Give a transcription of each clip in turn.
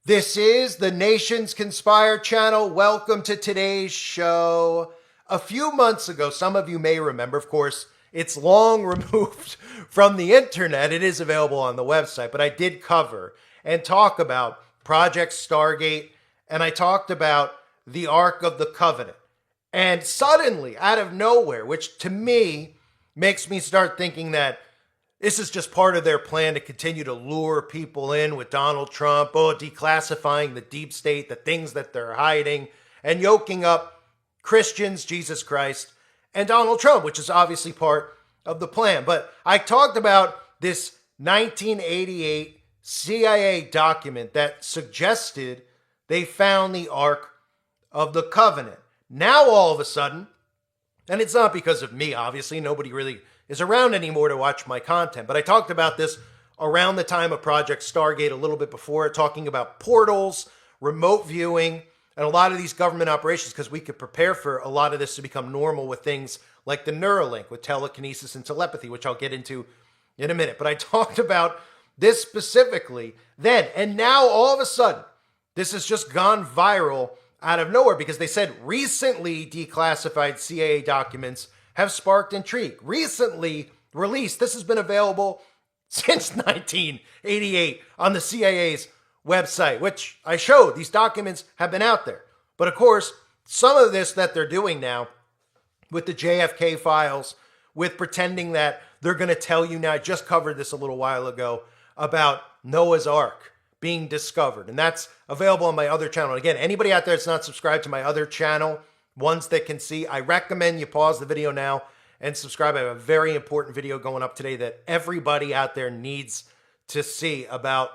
This is the Nations Conspire channel. Welcome to today's show. A few months ago, some of you may remember, of course, it's long removed from the internet. It is available on the website, but I did cover and talk about Project Stargate, and I talked about the Ark of the Covenant. And suddenly, out of nowhere, which to me makes me start thinking that this is just part of their plan to continue to lure people in with Donald Trump, declassifying the deep state, the things that they're hiding, and yoking up Christians, Jesus Christ, and Donald Trump, which is obviously part of the plan. But I talked about this 1988 CIA document that suggested they found the Ark of the Covenant. Now, all of a sudden, and it's not because of me, obviously, nobody really is around anymore to watch my content. But I talked about this around the time of Project Stargate, a little bit before, talking about portals, remote viewing, and a lot of these government operations, because we could prepare for a lot of this to become normal with things like the Neuralink, with telekinesis and telepathy, which I'll get into in a minute. But I talked about this specifically then. And now, all of a sudden, this has just gone viral out of nowhere because they said recently declassified CIA documents have sparked intrigue. Recently released, this has been available since 1988 on the CIA's website, which I showed. These documents have been out there. But of course, some of this that they're doing now with the JFK files, with pretending that they're going to tell you now, I just covered this a little while ago, about Noah's Ark being discovered. And that's available on my other channel. And again, anybody out there that's not subscribed to my other channel, ones that can see, I recommend you pause the video now and subscribe. I have a very important video going up today that everybody out there needs to see about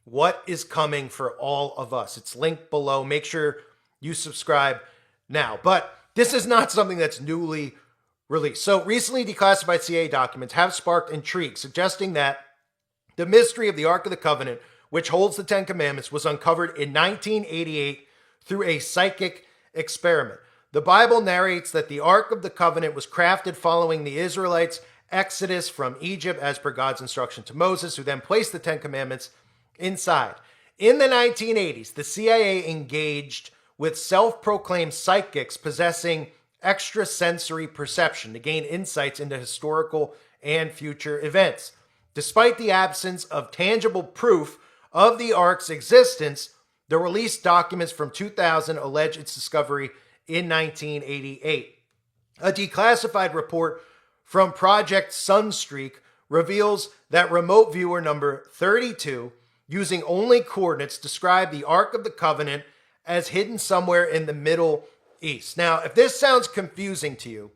what is coming for all of us. It's linked below. Make sure you subscribe now. But this is not something that's newly released. So recently declassified CIA documents have sparked intrigue, suggesting that the mystery of the Ark of the Covenant, which holds the Ten Commandments, was uncovered in 1988 through a psychic experiment. The Bible narrates that the Ark of the Covenant was crafted following the Israelites' exodus from Egypt as per God's instruction to Moses, who then placed the Ten Commandments inside. In the 1980s, the CIA engaged with self-proclaimed psychics possessing extrasensory perception to gain insights into historical and future events. Despite the absence of tangible proof of the Ark's existence, the released documents from 2000 allege its discovery in 1988. A declassified report from Project Sunstreak reveals that remote viewer number 32, using only coordinates, described the Ark of the Covenant as hidden somewhere in the Middle East. Now, if this sounds confusing to you,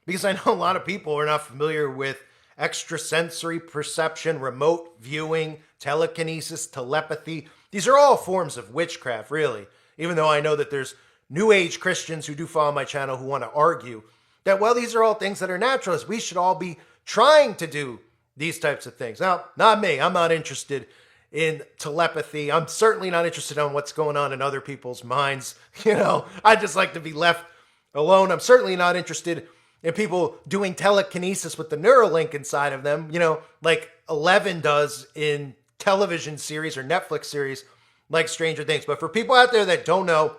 because I know a lot of people are not familiar with extrasensory perception, remote viewing, telekinesis, telepathy, these are all forms of witchcraft, really, even though I know that there's New Age Christians who do follow my channel who want to argue that, well, these are all things that are naturalists. We should all be trying to do these types of things. Now, not me. I'm not interested in telepathy. I'm certainly not interested in what's going on in other people's minds. I just like to be left alone. I'm certainly not interested in people doing telekinesis with the Neuralink inside of them, like Eleven does in television series or Netflix series like Stranger Things. But for people out there that don't know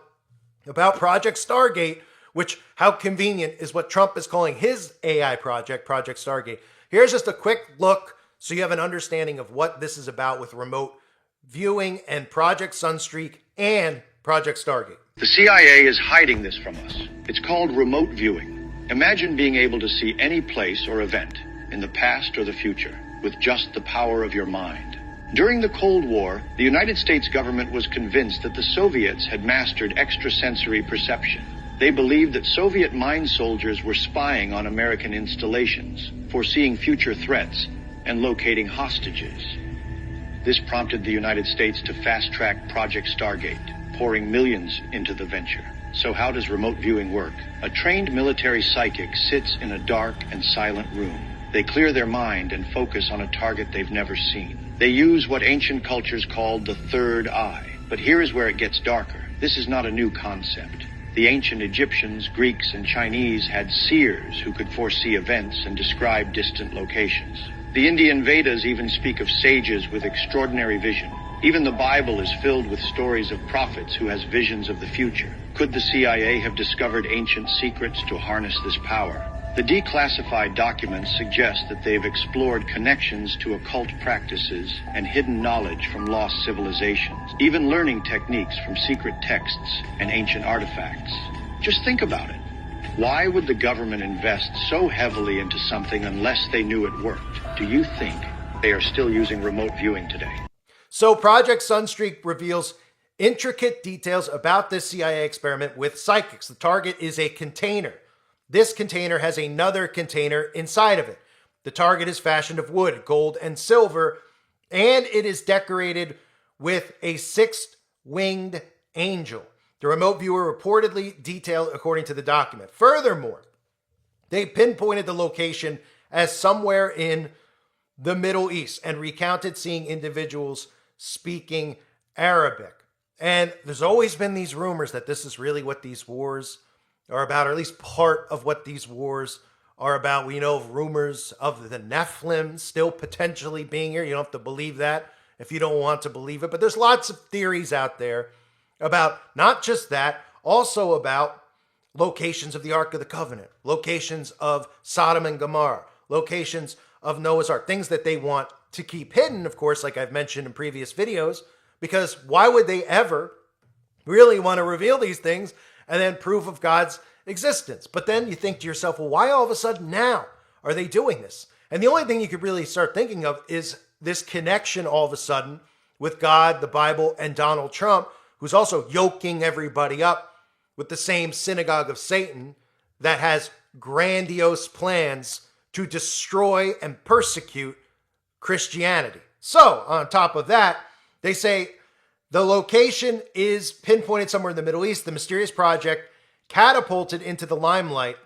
about Project Stargate, which, how convenient, is what Trump is calling his AI project, Project Stargate. Here's just a quick look so you have an understanding of what this is about with remote viewing and Project Sunstreak and Project Stargate. The CIA is hiding this from us. It's called remote viewing. Imagine being able to see any place or event in the past or the future with just the power of your mind. During the Cold War, the United States government was convinced that the Soviets had mastered extrasensory perception. They believed that Soviet mind soldiers were spying on American installations, foreseeing future threats, and locating hostages. This prompted the United States to fast-track Project Stargate, pouring millions into the venture. So how does remote viewing work? A trained military psychic sits in a dark and silent room. They clear their mind and focus on a target they've never seen. They use what ancient cultures called the third eye. But here is where it gets darker. This is not a new concept. The ancient Egyptians, Greeks, and Chinese had seers who could foresee events and describe distant locations. The Indian Vedas even speak of sages with extraordinary vision, Even the Bible is filled with stories of prophets who has visions of the future. Could the CIA have discovered ancient secrets to harness this power? The declassified documents suggest that they've explored connections to occult practices and hidden knowledge from lost civilizations, even learning techniques from secret texts and ancient artifacts. Just think about it. Why would the government invest so heavily into something unless they knew it worked? Do you think they are still using remote viewing today? So Project Sunstreak reveals intricate details about this CIA experiment with psychics. The target is a container. This container has another container inside of it. The target is fashioned of wood, gold, and silver, and it is decorated with a six-winged angel. The remote viewer reportedly detailed according to the document. Furthermore, they pinpointed the location as somewhere in the Middle East and recounted seeing individuals speaking Arabic. And there's always been these rumors that this is really what these wars are about, or at least part of what these wars are about. We know of rumors of the Nephilim still potentially being here. You don't have to believe that if you don't want to believe it. But there's lots of theories out there about not just that, also about locations of the Ark of the Covenant, locations of Sodom and Gomorrah, locations of Noah's Ark, things that they want to keep hidden, of course, like I've mentioned in previous videos, because why would they ever really want to reveal these things and then proof of God's existence? But then you think to yourself, well, why all of a sudden now are they doing this? And the only thing you could really start thinking of is this connection all of a sudden with God, the Bible, and Donald Trump, who's also yoking everybody up with the same synagogue of Satan that has grandiose plans to destroy and persecute Christianity. So, on top of that, they say the location is pinpointed somewhere in the Middle East. The mysterious project catapulted into the limelight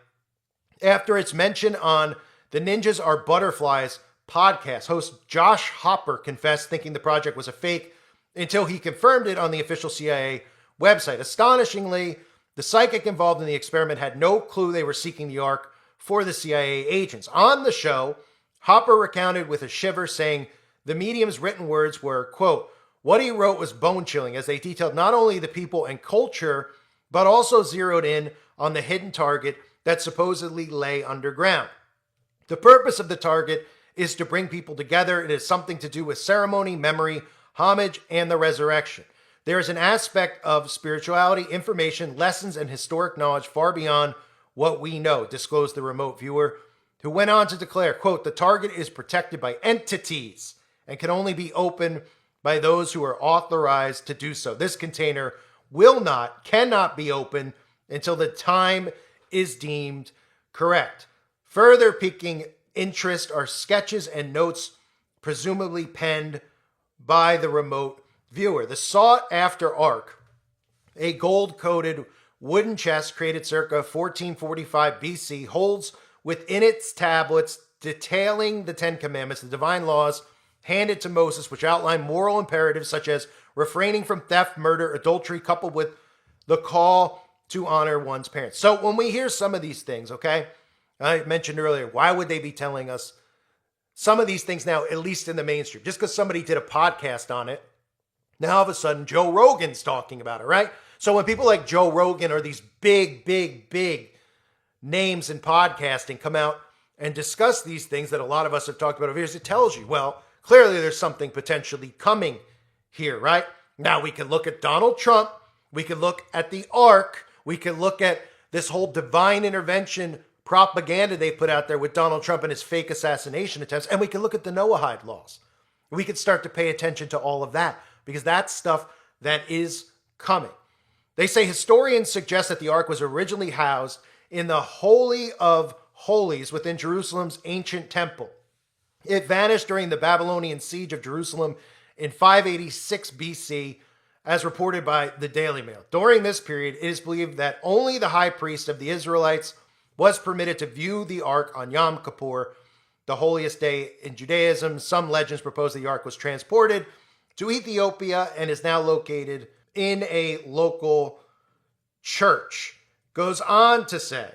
after its mention on the Ninjas Are Butterflies podcast. Host Josh Hopper confessed thinking the project was a fake until he confirmed it on the official CIA website. Astonishingly, the psychic involved in the experiment had no clue they were seeking the Ark for the CIA agents. On the show, Hopper recounted with a shiver, saying the medium's written words were, quote, what he wrote was bone-chilling as they detailed not only the people and culture, but also zeroed in on the hidden target that supposedly lay underground. The purpose of the target is to bring people together. It has something to do with ceremony, memory, homage, and the resurrection. There is an aspect of spirituality, information, lessons, and historic knowledge far beyond what we know, disclosed the remote viewer, who went on to declare, quote, the target is protected by entities and can only be opened by those who are authorized to do so. This container cannot be opened until the time is deemed correct. Further piquing interest are sketches and notes presumably penned by the remote viewer. The sought-after Ark, a gold-coated wooden chest created circa 1445 BC, holds within its tablets detailing the Ten Commandments, the divine laws handed to Moses, which outline moral imperatives such as refraining from theft, murder, adultery, coupled with the call to honor one's parents. So when we hear some of these things, okay, I mentioned earlier, why would they be telling us some of these things now, at least in the mainstream? Just because somebody did a podcast on it, now all of a sudden Joe Rogan's talking about it, right? So when people like Joe Rogan or these big names in podcasting come out and discuss these things that a lot of us have talked about over years, it tells you, well, clearly there's something potentially coming here, right? Now we can look at Donald Trump, we can look at the Ark, we can look at this whole divine intervention propaganda they put out there with Donald Trump and his fake assassination attempts, and we can look at the Noahide laws. We can start to pay attention to all of that because that's stuff that is coming. They say historians suggest that the Ark was originally housed in the Holy of Holies within Jerusalem's ancient temple. It vanished during the Babylonian siege of Jerusalem in 586 BC, as reported by the Daily Mail. During this period, it is believed that only the high priest of the Israelites was permitted to view the Ark on Yom Kippur, the holiest day in Judaism. Some legends propose the Ark was transported to Ethiopia and is now located in a local church. Goes on to say,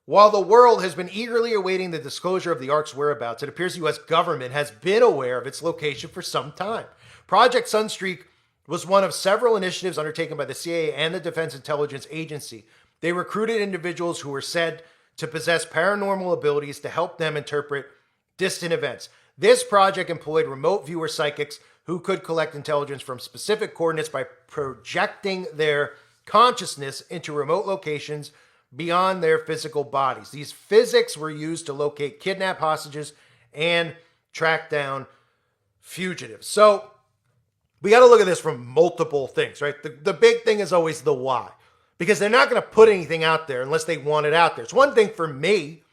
while the world has been eagerly awaiting the disclosure of the Ark's whereabouts, it appears the U.S. government has been aware of its location for some time. Project Sunstreak was one of several initiatives undertaken by the CIA and the Defense Intelligence Agency. They recruited individuals who were said to possess paranormal abilities to help them interpret distant events. This project employed remote viewer psychics who could collect intelligence from specific coordinates by projecting their consciousness into remote locations beyond their physical bodies. These physics were used to locate kidnapped hostages and track down fugitives. So we got to look at this from multiple things, right? The big thing is always the why, because they're not going to put anything out there unless they want it out there. It's one thing for me,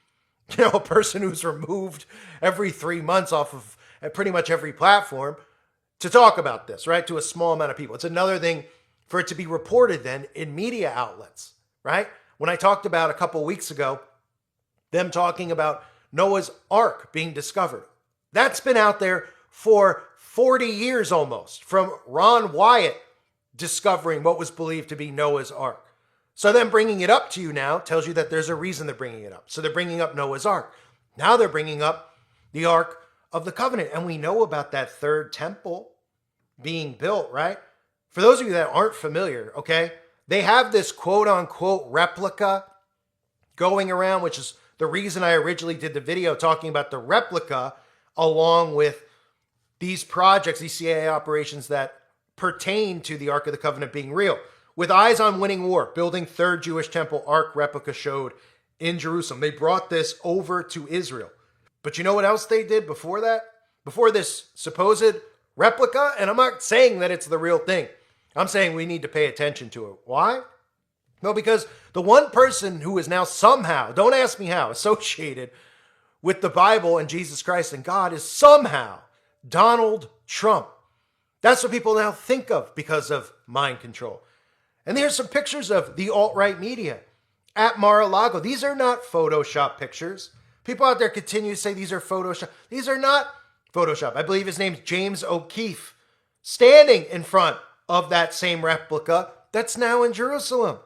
a person who's removed every 3 months off of pretty much every platform, to talk about this, right? To a small amount of people. It's another thing for it to be reported then in media outlets, right? When I talked about a couple weeks ago, them talking about Noah's Ark being discovered. That's been out there for 40 years almost, from Ron Wyatt discovering what was believed to be Noah's Ark. So them bringing it up to you now tells you that there's a reason they're bringing it up. So they're bringing up Noah's Ark. Now they're bringing up the Ark of the Covenant. And we know about that third temple being built, right? For those of you that aren't familiar, okay, they have this quote unquote replica going around, which is the reason I originally did the video talking about the replica along with these projects, these CIA operations that pertain to the Ark of the Covenant being real. With eyes on winning war, building third Jewish temple Ark replica showed in Jerusalem. They brought this over to Israel. But you know what else they did before that? Before this supposed replica? And I'm not saying that it's the real thing. I'm saying we need to pay attention to it. Why? No, because the one person who is now somehow, don't ask me how, associated with the Bible and Jesus Christ and God is somehow Donald Trump. That's what people now think of because of mind control. And here's some pictures of the alt-right media at Mar-a-Lago. These are not Photoshop pictures. People out there continue to say these are Photoshop. These are not Photoshop. I believe his name's James O'Keefe, standing in front of that same replica that's now in Jerusalem.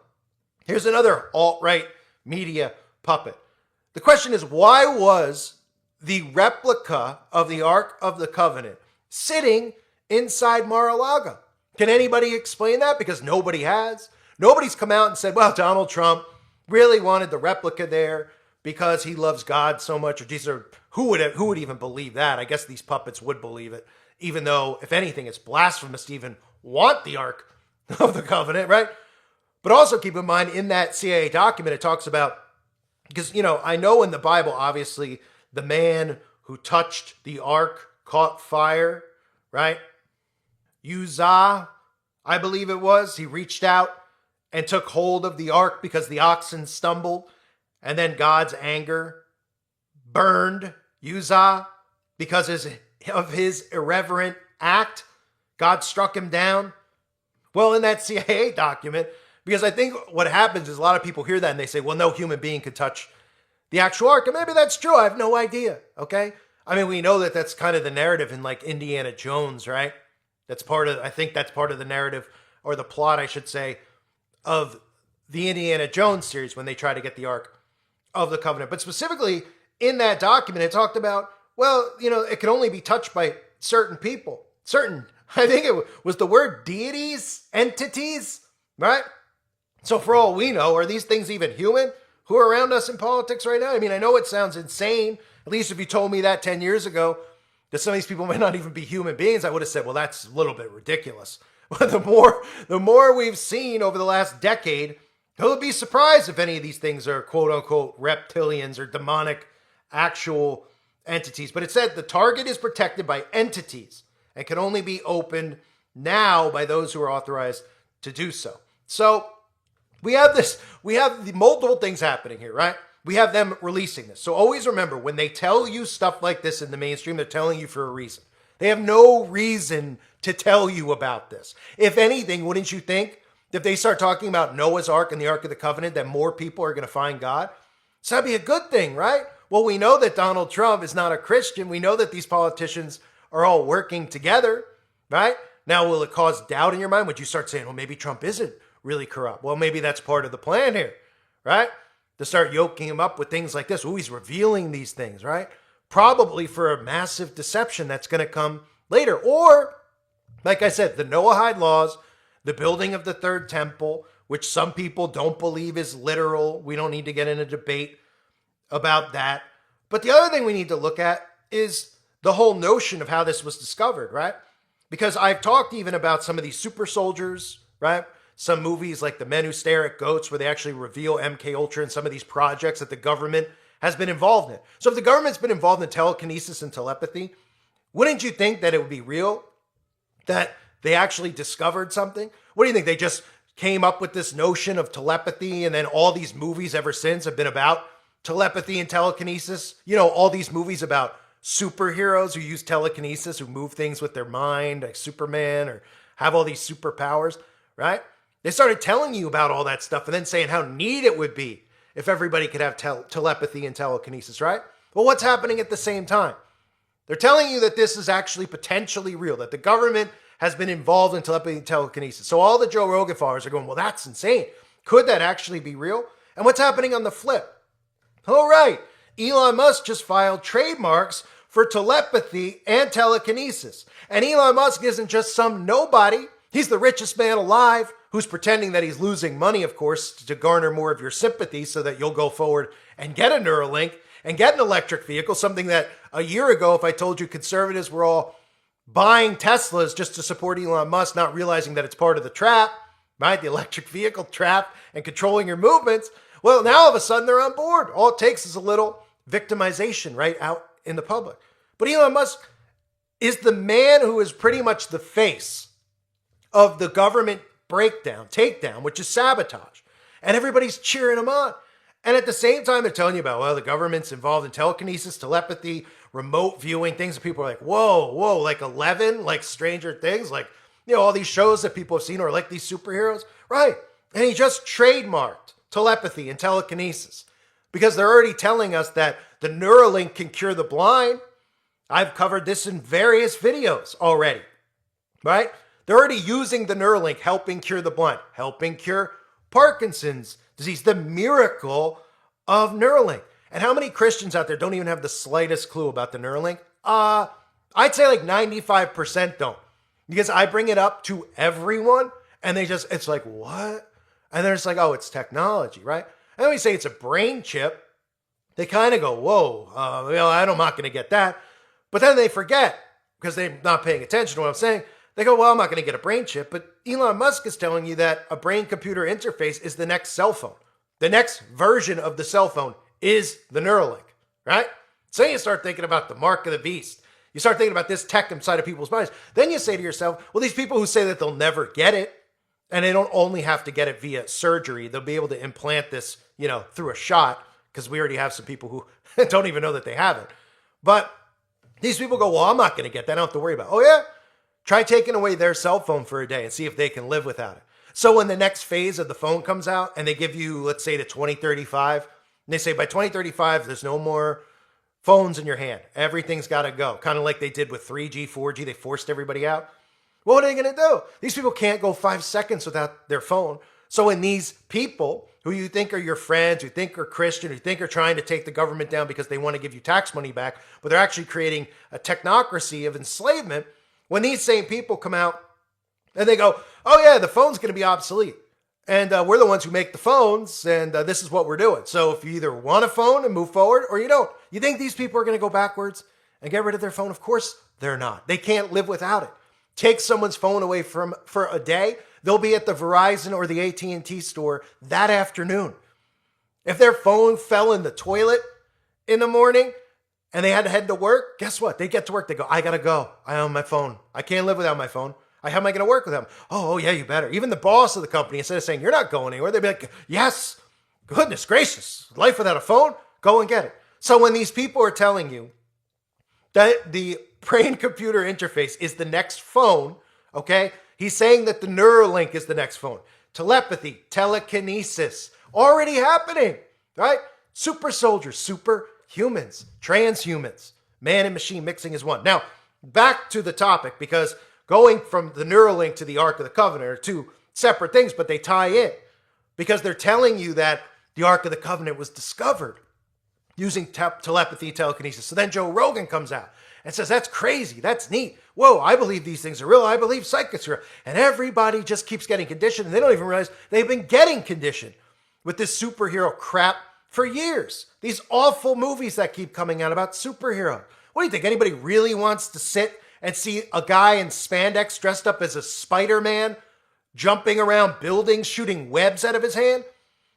Here's another alt-right media puppet. The question is, why was the replica of the Ark of the Covenant sitting inside Mar-a-Lago? Can anybody explain that? Because nobody has. Nobody's come out and said, well, Donald Trump really wanted the replica there because he loves God so much, or Jesus, or who would even believe that? I guess these puppets would believe it, even though, if anything, it's blasphemous to even want the Ark of the Covenant, right? But also keep in mind, in that CIA document, it talks about, because, I know in the Bible, obviously, the man who touched the Ark caught fire, right? Uzzah, I believe it was, he reached out and took hold of the Ark because the oxen stumbled, and then God's anger burned Uzzah because of his irreverent act. God struck him down. Well, in that CIA document, because I think what happens is a lot of people hear that and they say, well, no human being could touch the actual Ark. And maybe that's true. I have no idea. Okay. I mean, we know that that's kind of the narrative in like Indiana Jones, right? I think that's part of the narrative, or the plot, I should say, of the Indiana Jones series when they try to get the Ark of the Covenant. But specifically in that document, it talked about, well, it can only be touched by certain people, I think it was the word deities, entities, right? So for all we know, are these things even human who are around us in politics right now? I mean, I know it sounds insane. At least if you told me that 10 years ago, that some of these people might not even be human beings, I would have said, well, that's a little bit ridiculous. But the more we've seen over the last decade, who'll be surprised if any of these things are quote unquote reptilians or demonic actual entities. But it said the target is protected by entities and can only be opened now by those who are authorized to do so. So we have the multiple things happening here, right? We have them releasing this. So always remember, when they tell you stuff like this in the mainstream, they're telling you for a reason. They have no reason to tell you about this. If anything, wouldn't you think that if they start talking about Noah's Ark and the Ark of the Covenant, that more people are going to find God? So that'd be a good thing, right? Well, we know that Donald Trump is not a Christian. We know that these politicians are all working together, right? Now, will it cause doubt in your mind? Would you start saying, well, maybe Trump isn't really corrupt? Well, maybe that's part of the plan here, right? To start yoking him up with things like this. Oh, he's revealing these things, right? Probably for a massive deception that's going to come later. Or Like I said, the Noahide laws, the building of the third temple, which some people don't believe is literal. We don't need to get in a debate about that. But the other thing we need to look at is the whole notion of how this was discovered, right? Because I've talked even about some of these super soldiers, right? Some movies like The Men Who Stare at Goats, where they actually reveal MK Ultra and some of these projects that the government has been involved in. So if the government's been involved in telekinesis and telepathy, wouldn't you think that it would be real? That they actually discovered something? What do you think? They just came up with this notion of telepathy, and then all these movies ever since have been about telepathy and telekinesis? You know, all these movies about superheroes who use telekinesis, who move things with their mind, like Superman, or have all these superpowers, right? They started telling you about all that stuff and then saying how neat it would be if everybody could have telepathy and telekinesis, right? Well, what's happening at the same time? They're telling you that this is actually potentially real, that the government has been involved in telepathy and telekinesis. So all the Joe Rogan followers are going, well, that's insane. Could that actually be real? And what's happening on the flip? All right, Elon Musk just filed trademarks for telepathy and telekinesis. And Elon Musk isn't just some nobody. He's the richest man alive who's pretending that he's losing money, of course, to garner more of your sympathy so that you'll go forward and get a Neuralink and get an electric vehicle, something that a year ago, if I told you conservatives were all buying Teslas just to support Elon Musk, not realizing that it's part of the trap, right? The electric vehicle trap and controlling your movements. Well, now all of a sudden they're on board. All it takes is a little victimization, right, out in the public. But Elon Musk is the man who is pretty much the face of the government takedown, which is sabotage. And everybody's cheering him on. And at the same time, they're telling you about, well, the government's involved in telekinesis, telepathy, remote viewing, things that people are like, whoa, like 11, like Stranger Things, like, you know, all these shows that people have seen or like these superheroes. Right. And he just trademarked telepathy and telekinesis because they're already telling us that the Neuralink can cure the blind. I've covered this in various videos already, right? They're already using the Neuralink, helping cure the blind, helping cure Parkinson's disease, the miracle of Neuralink. And how many Christians out there don't even have the slightest clue about the Neuralink? I'd say like 95% don't. Because I bring it up to everyone and it's like, what? And they're just like, oh, it's technology, right? And then we say it's a brain chip. They kind of go, whoa, I'm not going to get that. But then they forget because they're not paying attention to what I'm saying. They go, well, I'm not going to get a brain chip. But Elon Musk is telling you that a brain-computer interface is the next cell phone. The next version of the cell phone is the Neuralink, right? So you start thinking about the mark of the beast. You start thinking about this tech inside of people's minds. Then you say to yourself, well, these people who say that they'll never get it, and they don't only have to get it via surgery, they'll be able to implant this, through a shot, because we already have some people who don't even know that they have it. But these people go, well, I'm not going to get that. I don't have to worry about it. Oh, yeah? Try taking away their cell phone for a day and see if they can live without it. So when the next phase of the phone comes out and they give you, let's say, to 2035, and they say by 2035, there's no more phones in your hand. Everything's got to go. Kind of like they did with 3G, 4G. They forced everybody out. What are they going to do? These people can't go 5 seconds without their phone. So when these people who you think are your friends, who think are Christian, who think are trying to take the government down because they want to give you tax money back, but they're actually creating a technocracy of enslavement, when these same people come out and they go, oh yeah, the phone's going to be obsolete. And we're the ones who make the phones, and this is what we're doing. So if you either want a phone and move forward or you don't, you think these people are going to go backwards and get rid of their phone? Of course they're not. They can't live without it. Take someone's phone away for a day, they'll be at the Verizon or the AT&T store that afternoon. If their phone fell in the toilet in the morning and they had to head to work, guess what? They get to work. They go, I got to go. I own my phone. I can't live without my phone. How am I going to work with them? Oh, yeah, you better. Even the boss of the company, instead of saying, you're not going anywhere, they'd be like, yes, goodness gracious, life without a phone, go and get it. So when these people are telling you that the brain-computer interface is the next phone, okay, he's saying that the Neuralink is the next phone. Telepathy, telekinesis, already happening, right? Super soldiers, superhumans, transhumans, man and machine mixing as one. Now, back to the topic, because going from the Neuralink to the Ark of the Covenant are two separate things, but they tie in because they're telling you that the Ark of the Covenant was discovered using telepathy, telekinesis. So then Joe Rogan comes out and says, that's crazy, that's neat. Whoa, I believe these things are real. I believe psychics are real. And everybody just keeps getting conditioned, and they don't even realize they've been getting conditioned with this superhero crap for years. These awful movies that keep coming out about superheroes. What do you think? Anybody really wants to sit and see a guy in spandex dressed up as a Spider-Man jumping around buildings, shooting webs out of his hand?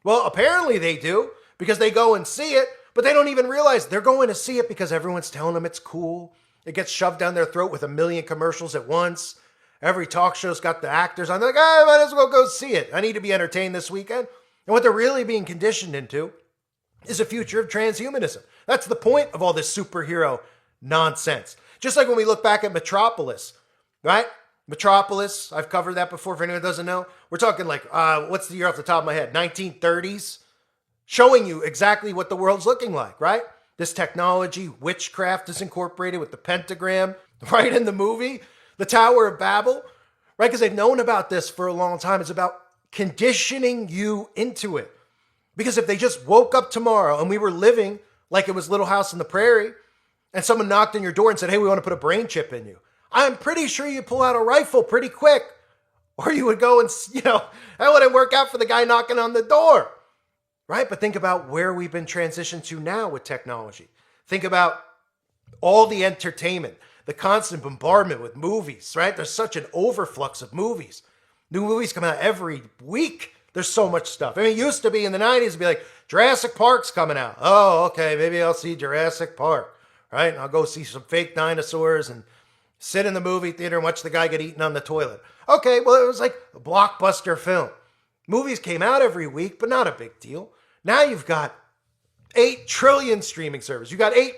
Well, apparently they do, because they go and see it, but they don't even realize they're going to see it because everyone's telling them it's cool. It gets shoved down their throat with a million commercials at once. Every talk show's got the actors on. They're like, I might as well go see it. I need to be entertained this weekend. And what they're really being conditioned into is a future of transhumanism. That's the point of all this superhero nonsense. Just like when we look back at Metropolis, right? Metropolis, I've covered that before for anyone who doesn't know. We're talking like, what's the year off the top of my head? 1930s? Showing you exactly what the world's looking like, right? This technology, witchcraft is incorporated with the pentagram, right, in the movie, the Tower of Babel, right? Because they've known about this for a long time. It's about conditioning you into it. Because if they just woke up tomorrow and we were living like it was Little House on the Prairie, and someone knocked on your door and said, hey, we want to put a brain chip in you, I'm pretty sure you'd pull out a rifle pretty quick. Or you would go and, that wouldn't work out for the guy knocking on the door. Right? But think about where we've been transitioned to now with technology. Think about all the entertainment, the constant bombardment with movies, right? There's such an overflux of movies. New movies come out every week. There's so much stuff. I mean, it used to be in the 90s, it'd be like, Jurassic Park's coming out. Oh, okay, maybe I'll see Jurassic Park, right? And I'll go see some fake dinosaurs and sit in the movie theater and watch the guy get eaten on the toilet. Okay, well, it was like a blockbuster film. Movies came out every week, but not a big deal. Now you've got 8 trillion streaming services. You've got 8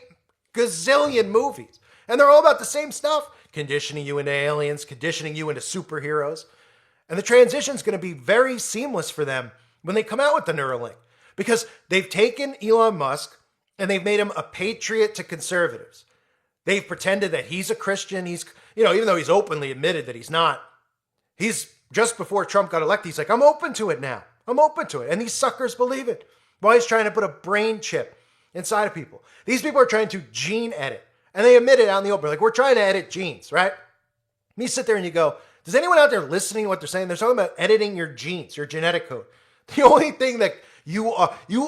gazillion movies. And they're all about the same stuff. Conditioning you into aliens, conditioning you into superheroes. And the transition's going to be very seamless for them when they come out with the Neuralink. Because they've taken Elon Musk and they've made him a patriot to conservatives. They've pretended that he's a Christian. He's, even though he's openly admitted that he's not. He's, just before Trump got elected, he's like, I'm open to it now. I'm open to it. And these suckers believe it. While he's trying to put a brain chip inside of people. These people are trying to gene edit. And they admit it out in the open. Like, we're trying to edit genes, right? And you sit there and you go, does anyone out there listening to what they're saying? They're talking about editing your genes, your genetic code. The only thing that you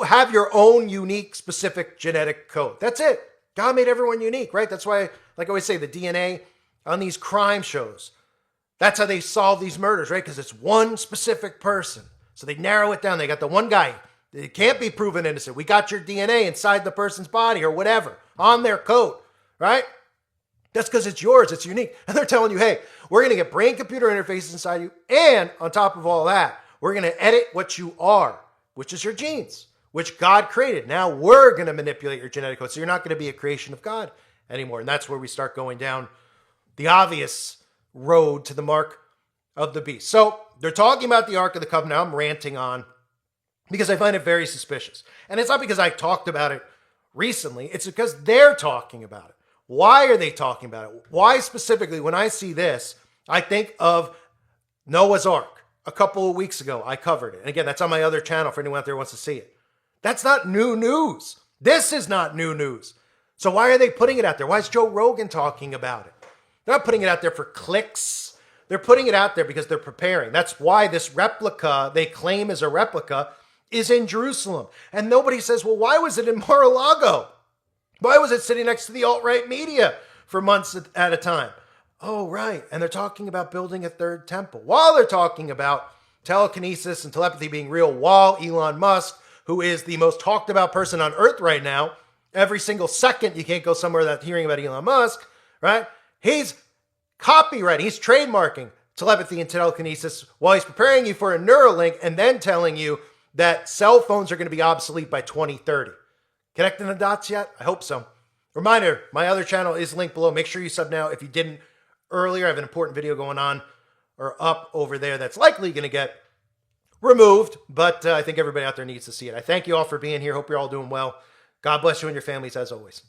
have your own unique, specific genetic code. That's it. God made everyone unique, right? That's why, like I always say, the DNA on these crime shows, that's how they solve these murders, right? Because it's one specific person. So they narrow it down. They got the one guy. It can't be proven innocent. We got your DNA inside the person's body or whatever on their coat, right? That's because it's yours. It's unique. And they're telling you, hey, we're going to get brain-computer interfaces inside you. And on top of all that, we're going to edit what you are, which is your genes, which God created. Now we're going to manipulate your genetic code. So you're not going to be a creation of God anymore. And that's where we start going down the obvious road to the mark of the beast. So they're talking about the Ark of the Covenant. I'm ranting on because I find it very suspicious. And it's not because I talked about it recently. It's because they're talking about it. Why are they talking about it? Why specifically, when I see this, I think of Noah's Ark. A couple of weeks ago, I covered it. And again, that's on my other channel for anyone out there who wants to see it. That's not new news. This is not new news. So why are they putting it out there? Why is Joe Rogan talking about it? They're not putting it out there for clicks. They're putting it out there because they're preparing. That's why this replica, they claim is a replica, is in Jerusalem. And nobody says, well, why was it in Mar-a-Lago? Why was it sitting next to the alt-right media for months at a time? Oh, right. And they're talking about building a third temple. While they're talking about telekinesis and telepathy being real, while Elon Musk, who is the most talked about person on earth right now, every single second you can't go somewhere without hearing about Elon Musk, right? He's copywriting, he's trademarking telepathy and telekinesis while he's preparing you for a Neuralink and then telling you that cell phones are going to be obsolete by 2030. Connecting the dots yet? I hope so. Reminder, my other channel is linked below. Make sure you sub now. If you didn't earlier, I have an important video going on or up over there that's likely going to get removed, but I think everybody out there needs to see it. I thank you all for being here. Hope you're all doing well. God bless you and your families as always.